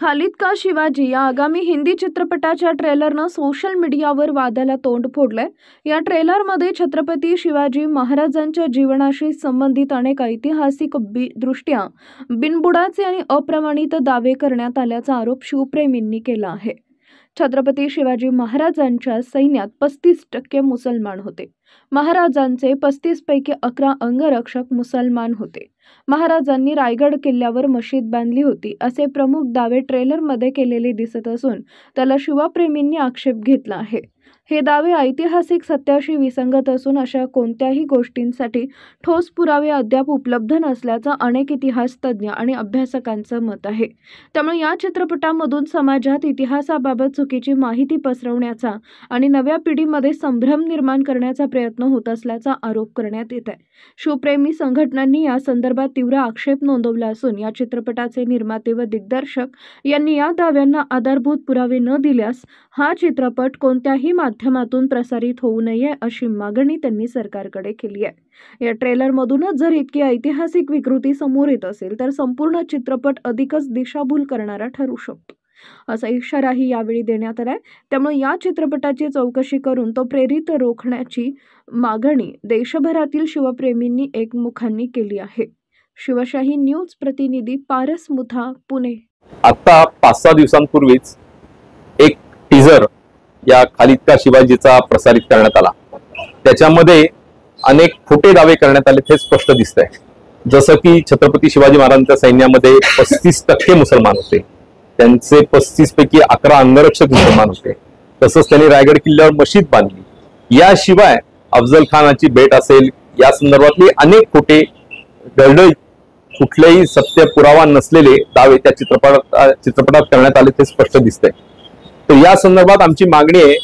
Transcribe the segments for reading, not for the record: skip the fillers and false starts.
खालिद का शिवाजी या आगामी हिंदी चित्रपटाच्या ट्रेलरनं सोशल मीडियावर वादाला तोंड फोडलंय। या ट्रेलरमध्ये छत्रपती शिवाजी महाराजांच्या जीवनाशी संबंधित अनेक ऐतिहासिक दृष्ट्या बिनबुडाचे आणि अप्रमाणित दावे करण्यात आल्याचा आरोप शिवप्रेमींनी केला आहे। छत्रपती शिवाजी महाराजांच्या सैन्यात 35% मुसलमान होते। महाराजांचे 35 पैकी 11 अंगरक्षक मुसलमान होते। महाराजांनी रायगड किल्ल्यावर मशीद बांधली होती असे प्रमुख दावे ट्रेलरमध्ये केलेले दिसत असून त्याला शिवप्रेमींनी आक्षेप घेतला आहे। हे दावे ऐतिहासिक सत्याशी विसंगत असून अशा कोणत्याही गोष्टींसाठी ठोस पुरावे अद्याप उपलब्ध नसल्याचं अनेक इतिहास तज्ञ आणि अभ्यासकांचं मत आहे। त्यामुळे या चित्रपटामधून समाजात इतिहासाबाबत चुकीची माहिती पसरवण्याचा आणि नव्या पिढीमध्ये संभ्रम निर्माण करण्याचा प्रयत्न होत असल्याचा आरोप करण्यात येत आहे। शिवप्रेमी संघटनांनी या संदर्भात तीव्र आक्षेप नोंदवला असून या चित्रपटाचे निर्माते व दिग्दर्शक यांनी या दाव्यांना आधारभूत पुरावे न दिल्यास हा चित्रपट कोणत्याही माध्यमातून प्रसारित होऊ नये अशी मागणी त्यांनी सरकारकडे केली आहे। या ट्रेलरमधूनच जर इतकी ऐतिहासिक विकृती समोर येत असेल तर संपूर्ण चित्रपट अधिकच दिशाभूल करणारा ठरू शकतो असा इशाराही यावेळी देण्यात आलाय। त्यामुळे या चित्रपटाची चौकशी करून तो प्रेरित रोखण्याची मागणी देशभरातील शिवप्रेमींनी एकमुखाने केली आहे। शिवशाही न्यूज प्रतिनिधी पारस मुथा, पुणे। आता 5-6 दिवसांपूर्वीच एक टीजर या खालिद का शिवाजीचा प्रसारित करण्यात आला। त्याच्यामध्ये अनेक खोटे दावे करण्यात आले हे स्पष्ट दिसतंय। जसं की छत्रपती शिवाजी महाराजांच्या सैन्यामध्ये 35% मुसलमान होते, त्यांचे 35 पैकी 11 अंगरक्षक मुसलमान होते। तसंच त्यांनी रायगड किल्ल्यावर मशीद बांधली। याशिवाय अफजल खानाची भेट असेल या संदर्भातले अनेक खोटे डळडळीत कुठलेही सत्य पुरावा नसलेले दावे त्या चित्रपटात करण्यात आले ते स्पष्ट दिसतंय। तर या संदर्भात आमची मागणी आहे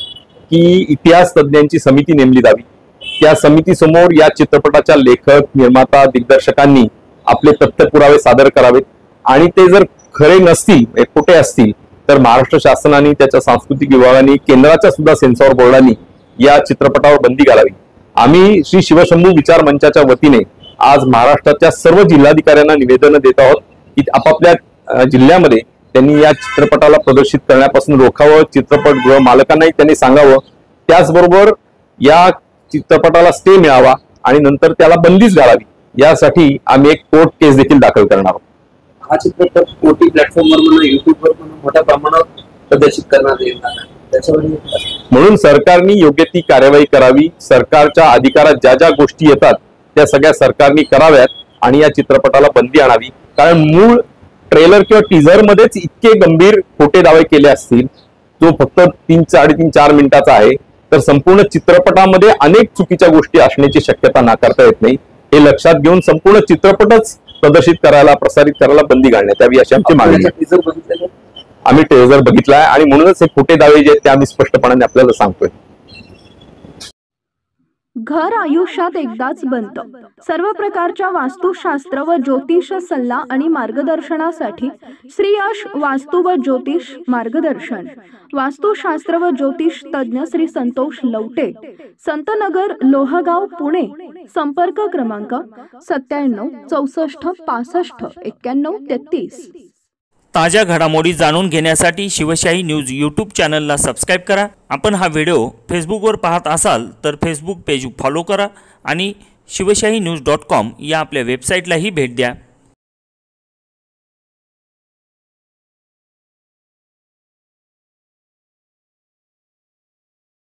की इतिहास तज्ञांची समिती नेमली जावी। त्या समितीसमोर या चित्रपटाच्या लेखक, निर्माता, दिग्दर्शकांनी आपले तथ्य पुरावे सादर करावेत आणि ते जर खरे नसतील, खोटे असतील तर महाराष्ट्र शासनाने, त्याच्या सांस्कृतिक विभागाने, केंद्राच्या सुद्धा सेन्सॉर बोर्डाने या चित्रपटावर बंदी घालावी। आम्ही श्री शिवशंभू विचार मंचाच्या वतीने आज महाराष्ट्राच्या सर्व जिल्हाधिकाऱ्यांना निवेदन देत आहोत की आपापल्या जिल्ह्यामध्ये त्यांनी या चित्रपटाला प्रदर्शित करण्यापासून रोखावं। चित्रपटगृह मालकांनाही त्यांनी सांगावं। त्याचबरोबर या चित्रपटाला स्टे मिळावा आणि नंतर त्याला बंदीच घालावी, यासाठी आम्ही एक कोर्ट केस देखील दाखल करणार आहोत। हा चित्रपट OTT प्लॅटफॉर्मवर म्हणून युट्यूबवर म्हणून मोठ्या प्रमाणात प्रदर्शित करण्यात येईल, त्याच्यावर म्हणून सरकारने योग्य ती कार्यवाही करावी। सरकारच्या अधिकारात ज्या ज्या गोष्टी येतात त्या सगळ्या सरकारने कराव्यात आणि या चित्रपटाला बंदी आणावी। कारण मूळ ट्रेलर किंवा टीजर मध्येच इतके गंभीर खोटे दावे केले असतील, जो फक्त 3-4.5 मिनिटाचा आहे, तर संपूर्ण चित्रपटामध्ये अनेक चुकीच्या गोष्टी असण्याची शक्यता नाकारता येत नाही। हे लक्षात घेऊन संपूर्ण चित्रपटच प्रदर्शित करायला, प्रसारित करायला बंदी घालण्यात यावी अशी आमची मागणी आहे। आम्ही टीजर बघितलाय आणि म्हणूनच हे खोटे दावे जे आहेत ते आम्ही स्पष्टपणे आपल्याला सांगतोय। घर आयुष्यात एकदाच बनतं। सर्व प्रकारच्या वास्तुशास्त्र व ज्योतिष सल्ला आणि मार्गदर्शनासाठी श्री यश वास्तु व ज्योतिष मार्गदर्शन, वास्तुशास्त्र व ज्योतिष तज्ञ श्री संतोष लवटे, संतनगर, लोहगाव, पुणे। संपर्क क्रमांक 97 64 65 91 33। ताज्या घडामोडी जाणून घेण्यासाठी शिवशाही न्यूज यूट्यूब चॅनलला सबस्क्राईब करा। आपण हा व्हिडिओ फेसबुकवर पाहत असाल तर फेसबुक पेज फॉलो करा आणि शिवशाही न्यूज.com या आपल्या वेबसाईटलाही भेट द्या।